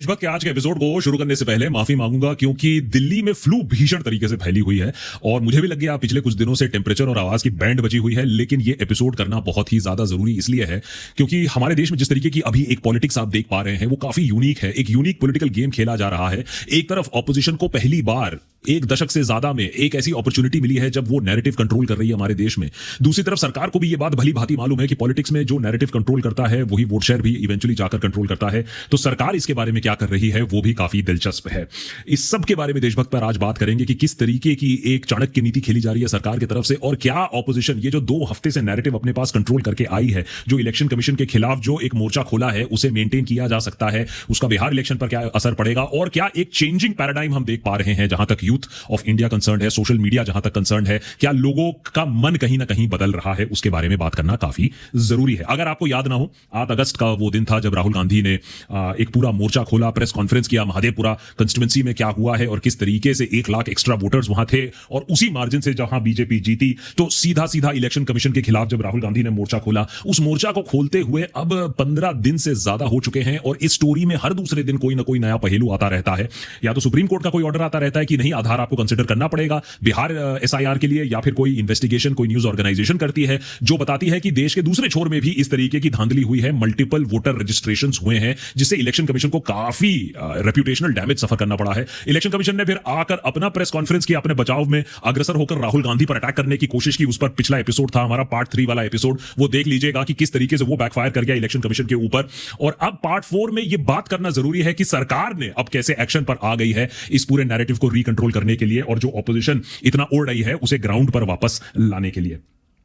देशभक्त के आज के एपिसोड को शुरू करने से पहले माफी मांगूंगा क्योंकि दिल्ली में फ्लू भीषण तरीके से फैली हुई है और मुझे भी लग गया पिछले कुछ दिनों से टेम्परेचर और आवाज की बैंड बजी हुई है। लेकिन ये एपिसोड करना बहुत ही ज्यादा जरूरी इसलिए है क्योंकि हमारे देश में जिस तरीके की अभी एक पॉलिटिक्स आप देख पा रहे हैं वो काफी यूनिक है। एक यूनिक पॉलिटिकल गेम खेला जा रहा है। एक तरफ ऑपोजिशन को पहली बार एक दशक से ज्यादा में एक ऐसी अपॉर्चुनिटी मिली है जब वो नैरेटिव कंट्रोल कर रही है हमारे देश में। दूसरी तरफ सरकार को भी ये बात भली भांति मालूम है कि पॉलिटिक्स में जो नैरेटिव कंट्रोल करता है वही वोट शेयर भी इवेंचुअली जाकर कंट्रोल करता है। तो सरकार इसके बारे में क्या कर रही है वो भी काफी दिलचस्प है। इस सब के बारे में देशभक्त पर आज बात करेंगे कि किस तरीके की एक चाणक्य नीति खेली जा रही है सरकार की तरफ से और क्या ऑपोजिशन ये जो 2 हफ्ते से नैरेटिव अपने पास कंट्रोल करके आई है, जो इलेक्शन कमीशन के खिलाफ जो एक मोर्चा खोला है उसे मेंटेन किया जा सकता है, उसका बिहार इलेक्शन पर क्या असर पड़ेगा और क्या एक चेंजिंग पैराडाइम हम देख पा रहे हैं जहां तक यूथ ऑफ इंडिया कंसर्न है, सोशल मीडिया जहां तक कंसर्न है, क्या लोगों का मन कहीं ना कहीं बदल रहा है, उसके बारे में बात करना काफी जरूरी है। अगर आपको याद ना हो, 8 अगस्त का वो दिन था जब राहुल गांधी ने एक पूरा मोर्चा खोला, प्रेस कॉन्फ्रेंस किया, महादेवपुरा कंस्टिट्यूंसी में क्या हुआ है और किस तरीके से 1 लाख एक्स्ट्रा वोटर्स वहां थे और उसी मार्जिन से जहां बीजेपी जीती। तो सीधा सीधा इलेक्शन कमीशन के खिलाफ जब राहुल गांधी ने मोर्चा खोला, उस मोर्चा को खोलते हुए अब 15 दिन से ज्यादा हो चुके हैं और इस स्टोरी में हर दूसरे दिन कोई ना कोई नया पहलू आता रहता है। या तो सुप्रीम कोर्ट का कोई ऑर्डर आता रहता है कि नहीं, आधार आपको कंसिडर करना पड़ेगा बिहार एसआईआर के लिए, या फिर कोई इन्वेस्टिगेशन कोई न्यूज ऑर्गेनाइजेशन करती है जो बताती है कि देश के दूसरे छोर में भी इस तरीके की धांधली हुई है, मल्टीपल वोटर रजिस्ट्रेशंस हुए हैं, जिससे इलेक्शन कमीशन को काफी रेप्यूटेशनल डैमेज सफर करना पड़ा है। इलेक्शन कमीशन ने फिर आकर अपना प्रेस कॉन्फ्रेंस किया, अपने बचाव में अग्रसर होकर राहुल गांधी पर अटैक करने की कोशिश की। उस पर पिछला एपिसोड था हमारा पार्ट 3 वाला एपिसोड, वो देख लीजिएगा कि किस तरीके से वो बैकफायर कर गया इलेक्शन कमीशन के ऊपर। और अब पार्ट 4 में यह बात करना जरूरी है कि सरकार ने अब कैसे एक्शन पर आ गई है इस पूरे नैरेटिव को रिकंट्रोल करने के लिए और जो ऑपोजिशन इतना ओढ़ रही है उसे ग्राउंड पर वापस लाने के लिए।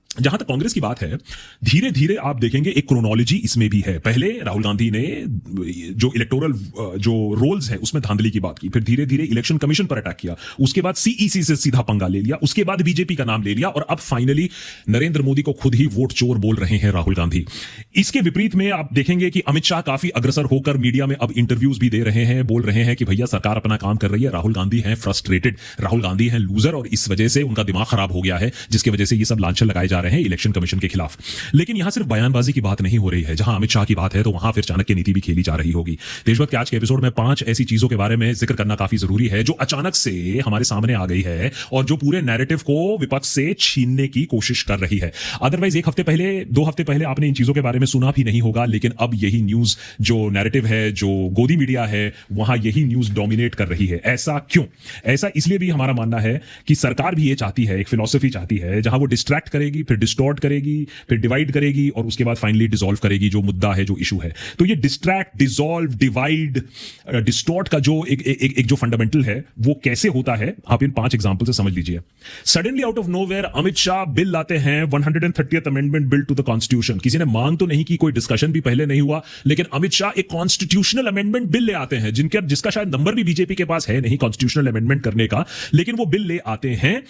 जहां तक कांग्रेस की बात है, धीरे धीरे आप देखेंगे एक क्रोनोलॉजी इसमें भी है। पहले राहुल गांधी ने जो इलेक्टोरल जो रोल्स है उसमें धांधली की बात की, फिर धीरे धीरे इलेक्शन कमीशन पर अटैक किया, उसके बाद सीईसी से सीधा पंगा ले लिया, उसके बाद बीजेपी का नाम ले लिया और अब फाइनली नरेंद्र मोदी को खुद ही वोट चोर बोल रहे हैं राहुल गांधी। इसके विपरीत में आप देखेंगे कि अमित शाह काफी अग्रसर होकर मीडिया में अब इंटरव्यूज भी दे रहे हैं, बोल रहे हैं कि भैया सरकार अपना काम कर रही है, राहुल गांधी हैं फ्रस्ट्रेटेड, राहुल गांधी हैं लूजर और इस वजह से उनका दिमाग खराब हो गया है, जिसकी वजह से ये सब लांछन लगाए जा रहे हैं इलेक्शन कमीशन के खिलाफ। लेकिन यहां सिर्फ बयानबाजी की बात नहीं हो रही है। जहां अमित शाह की बात है तो वहां फिर चाणक्य नीति भी खेली जा रही होगी। देशभक्त के आज के एपिसोड में 5 ऐसी चीजों के बारे में जिक्र करना काफी जरूरी है जो अचानक से हमारे सामने आ गई है और जो पूरे नैरेटिव को विपक्ष से छीनने की कोशिश कर रही है। अदरवाइज 1 हफ्ते पहले 2 हफ्ते पहले आपने इन चीजों के बारे में सुना भी नहीं होगा, लेकिन अब यही न्यूज जो नैरेटिव है, जो गोदी मीडिया है, वहां यही न्यूज डोमिनेट कर रही है। ऐसा क्यों? ऐसा इसलिए भी हमारा मानना है कि सरकार भी ये चाहती है, एक फिलॉसफी चाहती है जहां वो डिस्ट्रैक्ट करेगी, फिर डिस्टॉर्ट करेगी, फिर डिवाइड करेगी और उसके बाद फाइनली डिसॉल्व करेगी जो मुद्दा है, जो इशू है। तो ये डिस्ट्रैक्ट, डिसॉल्व, डिवाइड, डिस्टॉर्ट का जो एक जो फंडामेंटल है वो कैसे होता है आप इन 5 एग्जांपल से समझ लीजिए। Suddenly out of nowhere Amit Shah bill लाते हैं, 130th amendment bill to the constitution. किसी ने मांग तो नहीं की, कोई डिस्कशन भी पहले नहीं हुआ, लेकिन अमित शाह एक कॉन्स्टिट्यूशनल अमेंडमेंट बिल ले आते हैं जिसका शायद नंबर भी बीजेपी के पास है नहीं कॉन्स्टिट्यूशनल अमेंडमेंट करने का, लेकिन वो बिल ले आते हैं।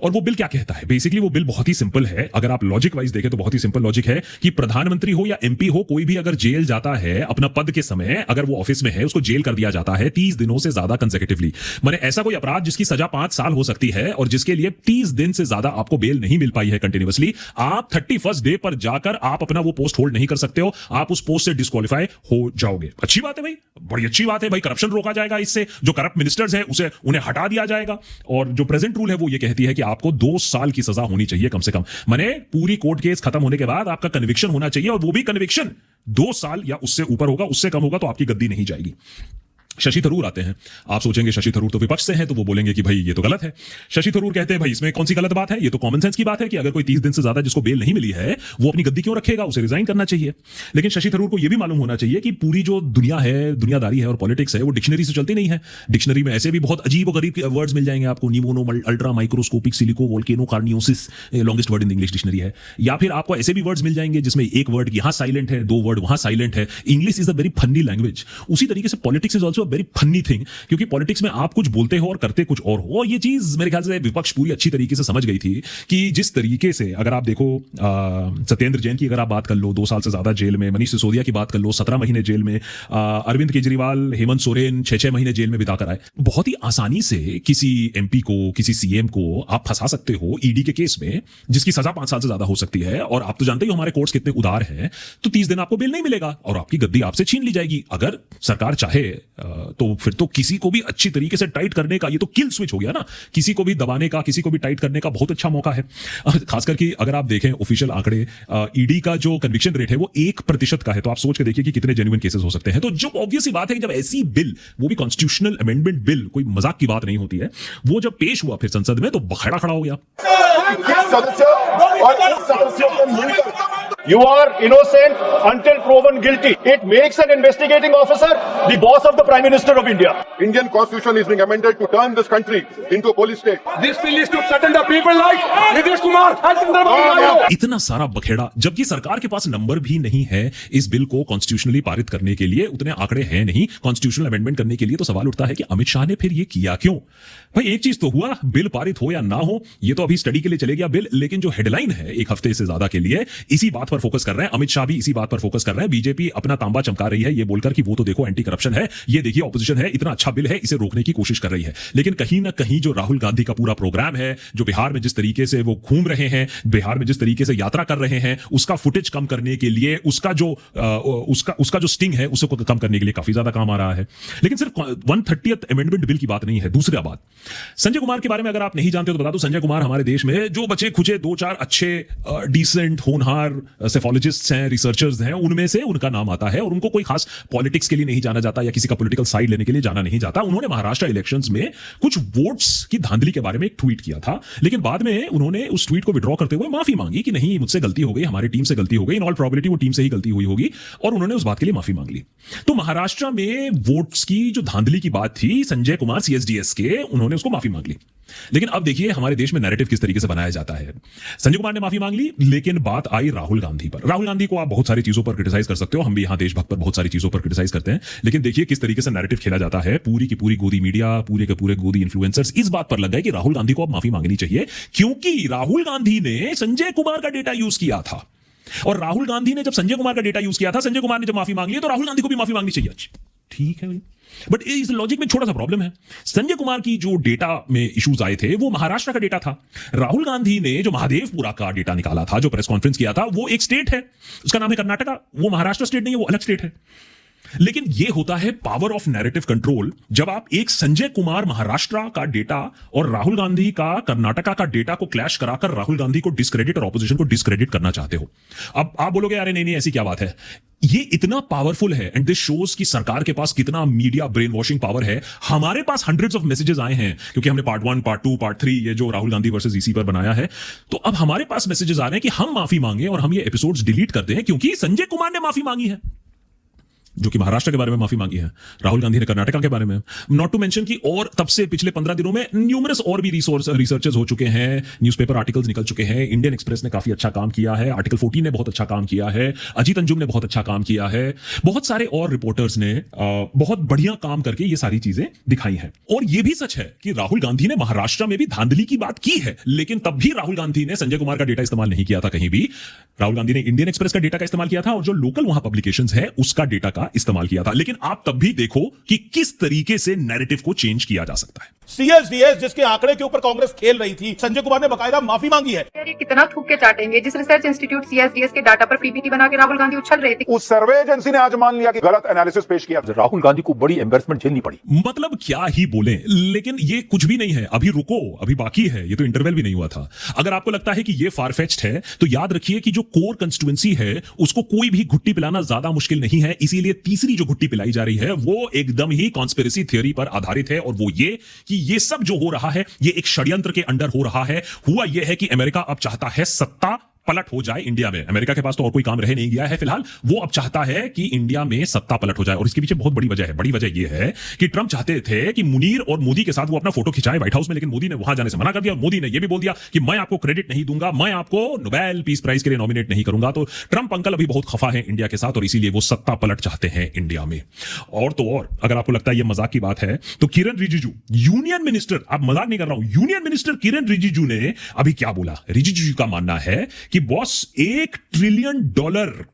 और वो बिल क्या कहता है? बेसिकली वो बिल बहुत ही सिंपल है। अगर आप लॉजिक वाइज देखें तो बहुत ही सिंपल लॉजिक है कि प्रधानमंत्री हो या एमपी हो, कोई भी अगर जेल जाता है अपना पद के समय, अगर वो ऑफिस में है, उसको जेल कर दिया जाता है 30 दिनों से ज्यादा कंसेक्यूटिवली। माने ऐसा कोई अपराध जिसकी सजा 5 साल हो सकती है और जिसके लिए 30 दिन से ज्यादा आपको बेल नहीं मिल पाई है कंटिन्यूअसली, आप 31st डे पर जाकर आप अपना वो पोस्ट होल्ड नहीं कर सकते हो, आप उस पोस्ट से डिस्क्वालीफाई हो जाओगे। अच्छी बात है भाई, बड़ी अच्छी बात है भाई। करप्शन रोका जाएगा इससे, जो करप्ट मिनिस्टर्स है उसे उन्हें हटा दिया जाएगा। और जो प्रेजेंट रूल है वो ये कहती है कि आपको 2 साल की सजा होनी चाहिए कम से कम। माने पूरी कोर्ट केस खत्म होने के बाद आपका कन्विक्शन होना चाहिए और वो भी कन्विक्शन 2 साल या उससे ऊपर होगा, उससे कम होगा तो आपकी गद्दी नहीं जाएगी। शशि थरूर आते हैं। आप सोचेंगे शशि थरूर तो विपक्ष से हैं तो वो बोलेंगे कि भाई ये तो गलत है। शशि थरूर कहते हैं भाई इसमें कौन सी गलत बात है, ये तो कॉमन सेंस की बात है कि अगर कोई 30 दिन से ज्यादा जिसको बेल नहीं मिली है वो अपनी गद्दी क्यों रखेगा, उसे रिजाइन करना चाहिए। लेकिन शशि थरूर को यह भी मालूम होना चाहिए कि पूरी जो दुनिया है, दुनियादारी है और पॉलिटिक्स है वो डिक्शनरी से चलती नहीं है। डिक्शनरी में ऐसे भी बहुत अजीब और गरीब वर्ड्स मिल जाएंगे आपको, pneumonoultramicroscopicsilicovolcanoconiosis longest word in English dictionary है। या फिर आपको ऐसे भी वर्ड्स मिल जाएंगे जिसमें एक वर्ड यहां साइलेंट है, 2 वर्ड वहां साइलेंट है। English is a very funny language. उसी तरीके से politics is also very funny thing, क्योंकि पॉलिटिक्स में आप कुछ बोलते हो और करते कुछ और हो। ये चीज मेरे ख्याल से विपक्ष पूरी अच्छी तरीके से समझ गई थी कि जिस तरीके से, अगर आप देखो सत्येंद्र जैन की अगर आप बात कर लो 2 साल से ज्यादा जेल में, मनीष सिसोदिया की बात कर लो 17 महीने जेल में, अरविंद केजरीवाल, हेमंत सोरेन 6-6 महीने जेल में बिता कर आए। बहुत ही आसानी से किसी एमपी को, किसी सीएम को आप फंसा सकते हो ईडी के केस में, जिसकी सजा 5 साल से ज्यादा हो सकती है। और आप तो जानते ही हमारे कोर्ट्स कितने उदार हैं, तो 30 दिन आपको बेल नहीं मिलेगा और आपकी गद्दी आपसे छीन ली जाएगी। अगर सरकार चाहे तो फिर तो किसी को भी अच्छी तरीके से टाइट करने का, ये तो किल स्विच हो गया ना, किसी को भी दबाने का, किसी को भी टाइट करने का बहुत अच्छा मौका है। खासकर कि अगर आप देखें ऑफिशियल आंकड़े, ईडी का जो कन्विक्शन रेट है वो 1% का है, तो आप सोच के देखिए कि कितने जेन्युइन केसेस हो सकते हैं। तो जो ऑब्वियस सी बात है कि जब ऐसी बिल, वो भी कॉन्स्टिट्यूशनल अमेंडमेंट बिल, कोई मजाक की बात नहीं होती है, वो जब पेश हुआ फिर संसद में, तो बखेड़ा खड़ा हो गया। You are innocent until proven guilty. It makes an investigating officer the boss of the Prime Minister of India. Indian Constitution is being amended to turn this country into a police state. This bill is to threaten the people like Nitish Kumar and Chandrababu Naidu. इतना सारा बखेड़ा, जबकि सरकार के पास number भी नहीं है इस bill को कॉन्स्टिट्यूशनली पारित करने के लिए, उतने आंकड़े हैं नहीं कॉन्स्टिट्यूशनल अमेंडमेंट करने के लिए। तो सवाल उठता है कि अमित शाह ने फिर ये किया क्यों? भाई एक चीज तो हुआ, बिल पारित हो या ना हो ये तो अभी स्टडी के लिए चले गया बिल, लेकिन जो हेडलाइन है एक हफ्ते से ज्यादा के लिए इसी बात पर फोकस कर रहे हैं। अमित शाह भी इसी बात पर फोकस कर रहे हैं। बीजेपी अपना तांबा चमका रही है ये बोलकर कि वो तो देखो एंटी करप्शन है, ये देखिए ऑपोजिशन है, इतना अच्छा बिल है, इसे रोकने की कोशिश कर रही है। लेकिन कहीं ना कहीं जो राहुल गांधी का पूरा प्रोग्राम है, जो बिहार में जिस तरीके से वो घूम रहे हैं, बिहार में जिस तरीके से यात्रा कर रहे हैं, उसका फुटेज कम करने के लिए, उसका जो स्टिंग है उसको कम करने के लिए काफी ज्यादा काम आ रहा है। लेकिन सिर्फ 130th अमेंडमेंट बिल की बात नहीं है। दूसरा बात, संजय कुमार के बारे में अगर आप नहीं जानते हो तो बता दो, संजय कुमार हमारे देश में जो बचे खुचे 2-4 अच्छे डिसेंट होनहार सेफोलॉजिस्ट्स हैं, रिसर्चर्स हैं, उनमें से उनका नाम आता है। और उनको कोई खास पॉलिटिक्स के लिए नहीं जाना जाता या किसी का पॉलिटिकल साइड लेने के लिए जाना नहीं जाता। उन्होंने महाराष्ट्र इलेक्शंस में कुछ वोट्स की धांधली के बारे में एक ट्वीट किया था, लेकिन बाद में उन्होंने उस ट्वीट को विड्रॉ करते हुए माफी मांगी कि नहीं मुझसे गलती हो गई, हमारी टीम से गलती हो गई, इन ऑल प्रोबेबिलिटी वो टीम से ही गलती हुई होगी, और उन्होंने उस बात के लिए माफी मांग ली। तो महाराष्ट्र में वोट्स की जो धांधली की बात थी, संजय कुमार सीएसडीएस के, उन्होंने उसको माफी मांग ली। लेकिन अब देखिए हमारे देश में नैरेटिव किस तरीके से बनाया जाता है। संजय कुमार ने माफी मांग ली, लेकिन बात आई राहुल गांधी पर। राहुल गांधी को आप बहुत सारी चीजों पर क्रिटिसाइज कर सकते हो, हम भी यहां देशभक्त पर बहुत सारी चीजों पर क्रिटिसाइज करते हैं, लेकिन देखिए किस तरीके से नैरेटिव खेला जाता है। पूरी की पूरी गोदी मीडिया, पूरे के पूरे गोदी इन्फ्लुएंसर्स इस बात पर लग गए कि राहुल गांधी को अब माफी मांगनी चाहिए, क्योंकि राहुल गांधी ने संजय कुमार का डेटा यूज किया था। और राहुल गांधी ने जब संजय कुमार का डेटा यूज किया था, संजय कुमार ने जब माफी मांग ली, तो राहुल गांधी को भी माफी मांगनी चाहिए। ठीक है भाई, बट इस लॉजिक में छोटा सा प्रॉब्लम है। संजय कुमार की जो डेटा में इश्यूज आए थे वो महाराष्ट्र का डेटा था। राहुल गांधी ने जो महादेवपुरा का डेटा निकाला था, जो प्रेस कॉन्फ्रेंस किया था, वो एक स्टेट है, उसका नाम है कर्नाटका। वो महाराष्ट्र स्टेट नहीं है, वो अलग स्टेट है। लेकिन यह होता है पावर ऑफ नैरेटिव कंट्रोल, जब आप एक संजय कुमार महाराष्ट्र का डेटा और राहुल गांधी का कर्नाटका का डेटा को क्लैश कराकर राहुल गांधी को डिस्क्रेडिट और ऑपोजिशन को डिस्क्रेडिट करना चाहते हो। अब आप बोलोगे अरे नहीं ऐसी क्या बात है, ये इतना पावरफुल है एंड दिस शोज कि सरकार के पास कितना मीडिया ब्रेन वॉशिंग पावर है। हमारे पास हंड्रेड्स ऑफ मैसेजेस आए हैं, क्योंकि हमने पार्ट 1, पार्ट 2, पार्ट 3 ये जो राहुल गांधी वर्सेस ईसी पर बनाया है, तो अब हमारे पास मैसेजेस आ रहे हैं कि हम माफी मांगे और हम ये एपिसोड्स डिलीट कर दें, क्योंकि संजय कुमार ने माफी मांगी है, जो कि महाराष्ट्र के बारे में माफी मांगी है, राहुल गांधी ने कर्नाटका के बारे में। नॉट टू मेंशन कि और तब से पिछले 15 दिनों में न्यूमरस और भी रिसर्चर्स हो चुके हैं, न्यूज़पेपर आर्टिकल्स निकल चुके हैं। इंडियन एक्सप्रेस ने काफी अच्छा काम किया है, आर्टिकल 14 ने बहुत अच्छा काम किया है, अजीत अंजुम ने बहुत अच्छा काम किया है, बहुत सारे और रिपोर्टर्स ने बहुत बढ़िया काम करके ये सारी चीजें दिखाई हैं। और ये भी सच है कि राहुल गांधी ने महाराष्ट्र में भी धांधली की बात की है, लेकिन तब भी राहुल गांधी ने संजय कुमार का डेटा इस्तेमाल नहीं किया था कहीं भी। राहुल गांधी ने इंडियन एक्सप्रेस का डेटा का इस्तेमाल किया था और जो लोकल वहां पब्लिकेशंस है उसका डेटा का इस्तेमाल किया था। लेकिन आप तब भी देखो कि किस तरीके से नैरेटिव को चेंज किया जा सकता है। सीएसडीएस जिसके आंकड़े के ऊपर कांग्रेस खेल रही थी, संजय कुमार ने बकायदा माफी मांगी है। ये कितना थूक के चाटेंगे, जिस रिसर्च इंस्टीट्यूट सीएसडीएस के डाटा पर पीपीटी बना के राहुल गांधी उछल रहे थे, उस सर्वे एजेंसी ने आज मान लिया कि गलत एनालिसिस पेश किया। राहुल गांधी को बड़ी एम्बैरेसमेंट झेलनी पड़ी। मतलब क्या ही बोले, लेकिन ये कुछ भी नहीं है, अभी रुको, अभी बाकी है, ये तो इंटरवल भी नहीं हुआ था। अगर आपको लगता है कि ये फारफेच्ड है तो याद रखिए कि जो कोर कंस्टिट्यूएंसी है उसको कोई भी घुट्टी पिलाना ज्यादा मुश्किल नहीं है। इसीलिए तीसरी जो घुट्टी पिलाई जा रही है वो एकदम ही कॉन्स्पिरेसी थ्योरी पर आधारित है, और वो ये कि ये सब जो हो रहा है ये एक षड्यंत्र के अंडर हो रहा है। हुआ यह है कि अमेरिका अब चाहता है सत्ता पलट हो जाए इंडिया में। अमेरिका के पास तो और कोई काम रह नहीं गया है फिलहाल, वो अब चाहता है कि इंडिया में सत्ता पलट हो जाए। और इसके पीछे बहुत बड़ी वजह है। बड़ी वजह यह है कि ट्रंप चाहते थे कि मुनीर और मोदी के साथ वो अपना फोटो खिंचाए व्हाइट हाउस में, लेकिन मोदी ने वहां जाने से मना कर दिया। और मोदी ने यह भी बोल दिया कि मैं आपको क्रेडिट नहीं दूंगा, मैं आपको नोबेल पीस प्राइज के लिए नॉमिनेट नहीं करूंगा। तो ट्रंप अंकल अभी बहुत खफा है इंडिया के साथ और इसीलिए वो सत्ता पलट चाहते हैं इंडिया में। और तो और अगर आपको लगता है ये मजाक की बात है तो किरण रिजिजू यूनियन मिनिस्टर, आप मजाक नहीं कर रहा हूं, यूनियन मिनिस्टर किरण रिजिजू ने अभी क्या बोला। रिजिजू का मानना है कि बॉस $1 ट्रिलियन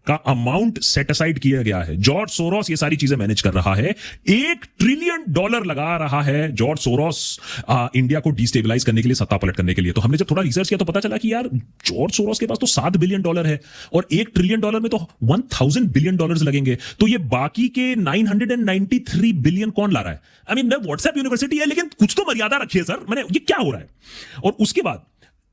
का अमाउंट सेट असाइड किया गया है। जॉर्ज सोरोस ये सारी चीजें मैनेज कर रहा है। $1 ट्रिलियन लगा रहा है जॉर्ज सोरोस इंडिया को डिस्टेबलाइज करने के लिए, सत्ता पलट करने के लिए। तो हमने जब थोड़ा रिसर्च किया तो पता चला कि यार जॉर्ज सोरोस के पास तो $7 बिलियन है और $1 ट्रिलियन में तो $1000 बिलियन लगेंगे। तो ये बाकी के 993 बिलियन कौन ला रहा है? आई मीन व्हाट्सएप यूनिवर्सिटी है, लेकिन कुछ तो मर्यादा रखिए सर। मैंने ये क्या हो रहा है? और उसके बाद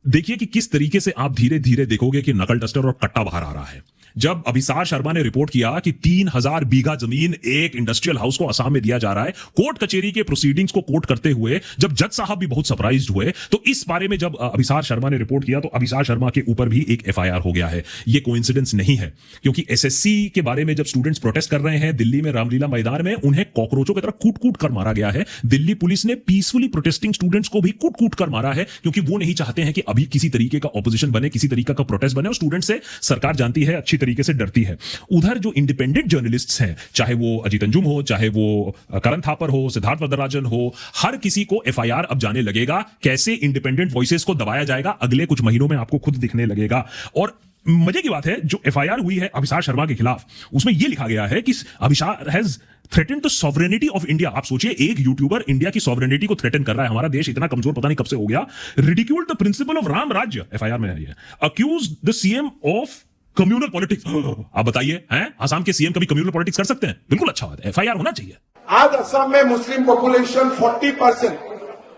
देखिए कि किस तरीके से आप धीरे धीरे देखोगे कि नकल डस्टर और कट्टा बाहर आ रहा है। जब अभिसार शर्मा ने रिपोर्ट किया कि 3000 बीघा जमीन एक इंडस्ट्रियल हाउस को असम में दिया जा रहा है, कोर्ट कचेरी के प्रोसीडिंग्स को कोर्ट करते हुए जब जज साहब भी बहुत सरप्राइज्ड हुए, तो इस बारे में जब अभिसार शर्मा ने रिपोर्ट किया तो अभिसार शर्मा के ऊपर भी एक एफआईआर हो गया है। ये कोइंसिडेंस नहीं है, क्योंकि एसएससी के बारे में जब स्टूडेंट्स प्रोटेस्ट कर रहे हैं दिल्ली में रामलीला मैदान में, उन्हें कॉकरोचों की तरह कूट कूट कर मारा गया है। दिल्ली पुलिस ने पीसफुली प्रोटेस्टिंग स्टूडेंट्स को भी कूट कूट कर मारा है, क्योंकि वो नहीं चाहते हैं कि अभी किसी तरीके का ऑपोजिशन बने, किसी तरीके का प्रोटेस्ट बने। और स्टूडेंट से सरकार जानती है अच्छी तरीके से डरती है। उधर जो इंडिपेंडेंट जर्नलिस्ट्स हैं, चाहे वो अजीत अंजुम हो, चाहे वो करण थापर हो, सिद्धार्थ वरदराजन हो, हर किसी को एफआईआर अब जाने लगेगा। कैसे इंडिपेंडेंट वॉइसेस को दबाया जाएगा अगले कुछ महीनों में आपको खुद दिखने लगेगा। और मजे की बात है, जो एफआईआर हुई है अभिसार शर्मा के खिलाफ, उसमें यह लिखा गया है कि Abhisar has threaten the sovereignty of India. आप सोचिए, एक यूट्यूबर इंडिया की सॉवरेनिटी को थ्रेटन कर रहा है। हमारा देश इतना कमजोर पता नहीं कब से हो गया। Ridiculed the principle of Ram राज्य, एफआईआर में है ये। Accused the CM of communal politics. आप बताइए, हैं असम के सीएम कभी कम्युनल पॉलिटिक्स कर सकते हैं? बिल्कुल अच्छा बात है, एफआईआर होना चाहिए। आज असम में मुस्लिम पॉपुलेशन 40%,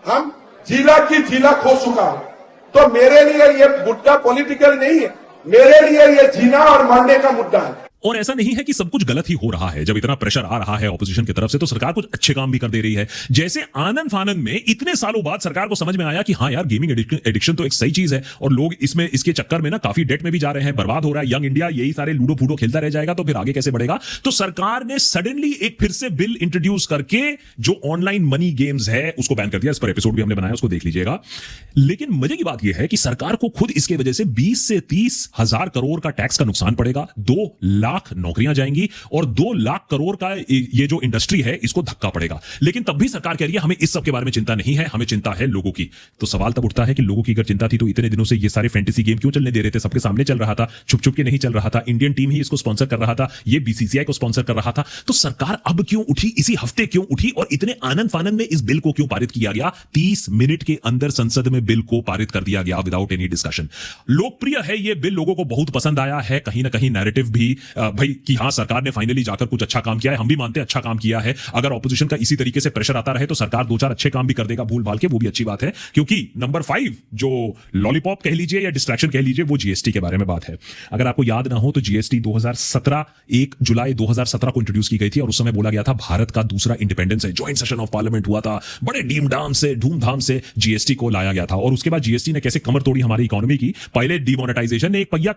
हम जिला की जिला खो चुका हूं। तो मेरे लिए ये मुद्दा पॉलिटिकल नहीं है, मेरे लिए ये जीना और मरने का मुद्दा है। और ऐसा नहीं है कि सब कुछ गलत ही हो रहा है। जब इतना प्रेशर आ रहा है ऑपोजिशन की तरफ से, तो सरकार कुछ अच्छे काम भी कर दे रही है। जैसे आनंद फानंद में इतने सालों बाद सरकार को समझ में आया कि हाँ यार, गेमिंग एडिक्शन तो एक सही चीज है और लोग इसमें इसके चक्कर में ना काफी डेट में भी जा रहे हैं, बर्बाद हो रहा है। यंग इंडिया यही सारे लूडो फूडो खेलता रह जाएगा तो फिर आगे कैसे बढ़ेगा? तो सरकार ने सडनली एक फिर से बिल इंट्रोड्यूस करके जो ऑनलाइन मनी गेम्स है उसको बैन कर दिया। इस पर एपिसोड भी हमने बनाया, उसको देख लीजिएगा। लेकिन मजे की बात यह है कि सरकार को खुद इसके वजह से 20 से 30 हजार करोड़ का टैक्स का नुकसान पड़ेगा, 2 लाख नौकरियां जाएंगी और 2 लाख करोड़ का ये जो इंडस्ट्री है इसको धक्का पड़ेगा। लेकिन तब भी सरकार कह रही है हमें इस सब के बारे में चिंता नहीं है, हमें चिंता है लोगों की। तो सवाल तब उठता है कि लोगों की अगर चिंता थी तो इतने दिनों से ये सारे फैंटेसी गेम क्यों चलने दे रहे थे? सबके सामने चल रहा था, छुप छुप के नहीं चल रहा था। इंडियन टीम ही इसको स्पॉन्सर कर रहा था, ये बीसीसीआई को स्पॉन्सर कर रहा था। तो सरकार अब क्यों उठी, इसी हफ्ते क्यों उठी और इतने आनंद फानंद में इस बिल को क्यों पारित किया गया? 30 मिनट के अंदर संसद में बिल को पारित कर दिया गया विदाउट एनी डिस्कशन। लोकप्रिय है ये बिल, लोगों को बहुत पसंद आया है। कहीं ना कहीं नैरेटिव भी भाई कि हाँ सरकार ने फाइनली जाकर कुछ अच्छा काम किया है। हम भी मानते हैं अच्छा काम किया है। अगर ऑपोजिशन का इसी तरीके से प्रेशर आता रहे तो सरकार 2-4 अच्छे काम भी कर देगा भूल भाल के, वो भी अच्छी बात है। क्योंकि नंबर 5 जो लॉलीपॉप कह लीजिए या डिस्ट्रैक्शन कह लीजिए, वो जीएसटी के बारे में बात है। अगर आपको याद ना हो तो जीएसटी 2017 1 जुलाई 2017 को इंट्रोड्यूस की गई थी और उस समय बोला गया था भारत का दूसरा इंडिपेंडेंस है। ज्वाइंट सेशन ऑफ पार्लियामेंट हुआ था, बड़े धूमधाम से जीएसटी को लाया गया था। और उसके बाद जीएसटी ने कैसे कमर तोड़ी हमारी इकोनॉमी की। पहले डिमोनेटाइजेशन ने एक पहिया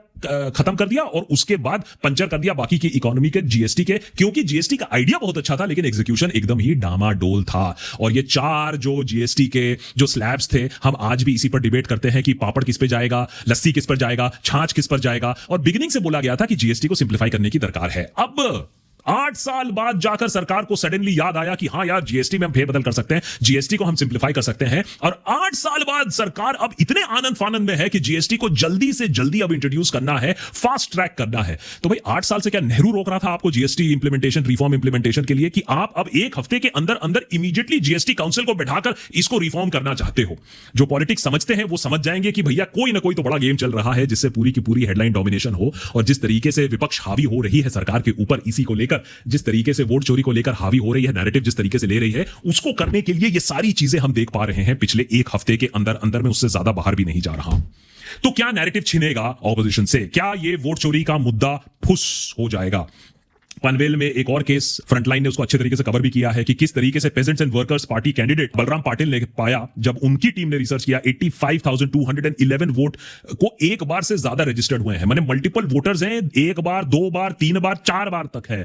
खत्म कर दिया और उसके बाद पंचर कर दिया बाकी की इकोनॉमी के जीएसटी के, क्योंकि जीएसटी का आइडिया बहुत अच्छा था लेकिन एग्जीक्यूशन एकदम ही डामाडोल था। और ये 4 जो जीएसटी के जो स्लैब्स थे, हम आज भी इसी पर डिबेट करते हैं कि पापड़ किस पे जाएगा, लस्सी किस पर जाएगा, छाछ किस पर जाएगा। और बिगिनिंग से बोला गया था कि जीएसटी को सिंप्लीफाई करने की दरकार है। अब 8 साल बाद जाकर सरकार को सडनली याद आया कि हाँ यार, जीएसटी में हम फेरबदल कर सकते हैं, जीएसटी को हम सिंप्लीफाई कर सकते हैं। और 8 साल बाद सरकार अब इतने आनंद फानंद में है कि जीएसटी को जल्दी से जल्दी अब इंट्रोड्यूस करना है, फास्ट ट्रैक करना है। तो भाई 8 साल से क्या नेहरू रोक रहा था आपको जीएसटी इंप्लीमेंटेशन, रिफॉर्म इंप्लीमेंटेशन के लिए कि आप अब 1 हफ्ते के अंदर अंदर इमीडिएटली जीएसटी काउंसिल को बैठाकर इसको रिफॉर्म करना चाहते हो? जो पॉलिटिक्स समझते हैं वो समझ जाएंगे कि भैया कोई ना कोई तो बड़ा गेम चल रहा है जिससे पूरी की पूरी हेडलाइन डोमिनेशन हो। और जिस तरीके से विपक्ष हावी हो रही है सरकार के ऊपर इसी को लेकर, जिस तरीके से वोट चोरी को लेकर हावी हो रही है, नैरेटिव जिस तरीके से ले रही है, उसको करने के लिए ये सारी चीजें हम देख पा रहे हैं पिछले 1 हफ्ते के अंदर अंदर में, उससे ज्यादा बाहर भी नहीं जा रहा। तो क्या नैरेटिव छिनेगा ऑपोजिशन से? क्या ये वोट चोरी का मुद्दा फुस हो जाएगा? पनवेल में एक और केस फ्रंटलाइन ने उसको अच्छे तरीके से कवर भी किया है कि किस तरीके से pageants and workers party candidate Balram Patil ने पाया जब उनकी टीम ने रिसर्च किया 85,211 वोट को एक बार से ज्यादा रजिस्टर्ड हुए हैं, माने मल्टीपल वोटर्स हैं, एक बार, दो बार, तीन बार, चार बार तक है।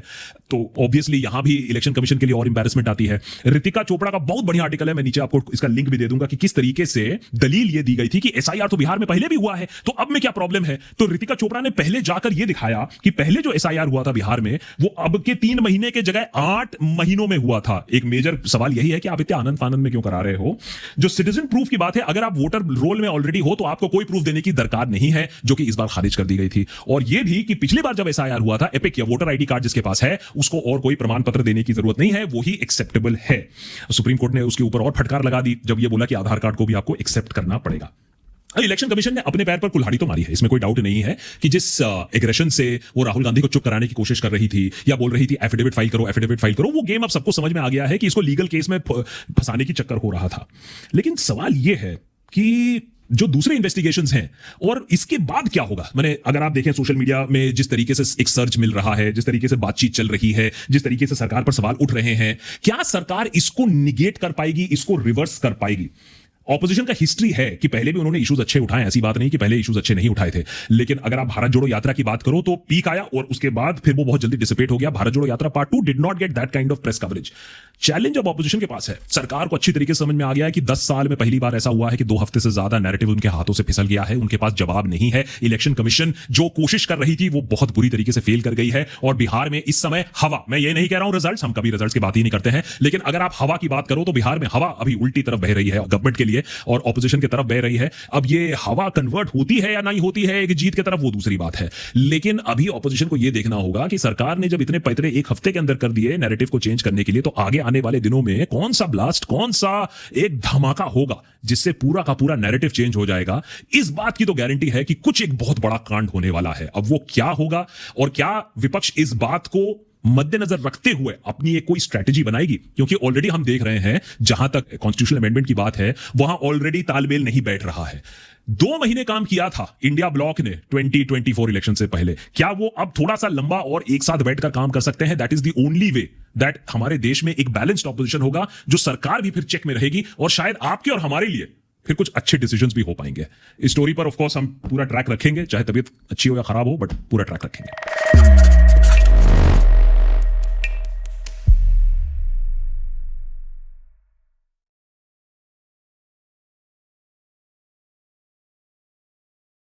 तो ऑब्वियसली यहां भी इलेक्शन कमीशन के लिए और इंपैरेसमेंट आती है। रितिका चोपड़ा का बहुत बढ़िया आर्टिकल है, मैं नीचे आपको इसका लिंक भी दे दूंगा कि किस तरीके से दलील ये दी गई थी कि एसआईआर तो बिहार में पहले भी हुआ है, तो अब में क्या प्रॉब्लम है। तो रितिका चोपड़ा ने पहले जाकर यह दिखाया कि पहले जो एसआईआर हुआ था बिहार में वो अब के 3 महीने के जगह 8 महीनों में हुआ था। एक मेजर सवाल यही है कि आप इतने आनंद फानंद में क्यों करा रहे हो। जो सिटीजन प्रूफ की बात है, अगर आप वोटर रोल में ऑलरेडी हो तो आपको कोई प्रूफ देने की दरकार नहीं है, जो कि इस बार खारिज कर दी गई थी। और यह भी कि पिछली बार जब एसआईआर हुआ था, एपिक या वोटर आईडी कार्ड जिसके पास है उसको और कोई प्रमाण पत्र देने की जरूरत नहीं है, वो ही एक्सेप्टेबल है। सुप्रीम कोर्ट ने उसके ऊपर और फटकार लगा दी जब यह बोला कि आधार कार्ड को भी आपको एक्सेप्ट करना पड़ेगा। इलेक्शन कमीशन ने अपने पैर पर कुल्हाड़ी तो मारी है, इसमें कोई डाउट नहीं है कि जिस एग्रेशन से वो राहुल गांधी को चुप कराने की कोशिश कर रही थी या बोल रही थी एफिडेविट फाइल करो, वो गेम अब सबको समझ में आ गया है कि इसको लीगल केस में फंसाने की चक्कर हो रहा था। लेकिन सवाल यह है कि जो दूसरे इन्वेस्टिगेशंस हैं और इसके बाद क्या होगा। मैंने अगर आप देखें सोशल मीडिया में जिस तरीके से एक सर्च मिल रहा है, जिस तरीके से बातचीत चल रही है, जिस तरीके से सरकार पर सवाल उठ रहे हैं, क्या सरकार इसको निगेट कर पाएगी, इसको रिवर्स कर पाएगी। ऑपोजिशन का हिस्ट्री है कि पहले भी उन्होंने इश्यूज अच्छे उठाए, ऐसी बात नहीं कि पहले इश्यूज अच्छे नहीं उठाए थे। लेकिन अगर आप भारत जोड़ो यात्रा की बात करो तो पीक आया और उसके बाद फिर वो बहुत जल्दी डिसिपेट हो गया। भारत जोड़ो यात्रा part 2 did not get that kind of press coverage. Challenge अब ऑपोजिशन के पास है। सरकार को अच्छी तरीके से समझ में आ गया है कि 10 साल में पहली बार ऐसा हुआ है कि 2 हफ्ते से ज्यादा नैरेटिव उनके हाथों से फिसल गया है, उनके पास जवाब नहीं है। इलेक्शन कमीशन जो कोशिश कर रही थी वो बहुत बुरी तरीके से फेल कर गई है। और बिहार में इस समय हवा, मैं ये नहीं कह रहा हूं रिजल्ट्स, हम कभी रिजल्ट्स की बात ही नहीं करते हैं, लेकिन अगर आप हवा की बात करो तो बिहार में हवा अभी उल्टी तरफ बह रही है गवर्नमेंट के लिए और ऑपोजिशन की तरफ बह रही है। अब ये हवा कन्वर्ट होती है या नहीं होती है एक जीत की तरफ, वो दूसरी बात है। लेकिन अभी ऑपोजिशन को यह देखना होगा कि सरकार ने जब इतने पैतरे एक हफ्ते के अंदर कर दिए नैरेटिव को चेंज करने के लिए, तो आगे आने वाले दिनों में कौन सा ब्लास्ट, कौन सा एक धमाका होगा जिससे पूरा का पूरा नैरेटिव चेंज हो जाएगा। इस बात की तो गारंटी है कि कुछ एक बहुत बड़ा कांड होने वाला है। अब वो क्या होगा और क्या विपक्ष इस बात को मद्देनजर रखते हुए अपनी एक कोई स्ट्रेटेजी बनाएगी, क्योंकि ऑलरेडी हम देख रहे हैं जहां तक कॉन्स्टिट्यूशनल अमेंडमेंट की बात है वहां ऑलरेडी तालमेल नहीं बैठ रहा है। 2 महीने काम किया था इंडिया ब्लॉक ने 2024 इलेक्शन से पहले, क्या वो अब थोड़ा सा लंबा और एक साथ बैठकर काम कर सकते हैं? That is the only way that हमारे देश में एक बैलेंस्ड ऑपोजिशन होगा, जो सरकार भी फिर चेक में रहेगी और शायद आपके और हमारे लिए फिर कुछ अच्छे डिसीजंस भी हो पाएंगे। इस स्टोरी पर ऑफ कोर्स हम पूरा ट्रैक रखेंगे, चाहे तबीयत अच्छी हो या खराब हो, बट पूरा ट्रैक रखेंगे।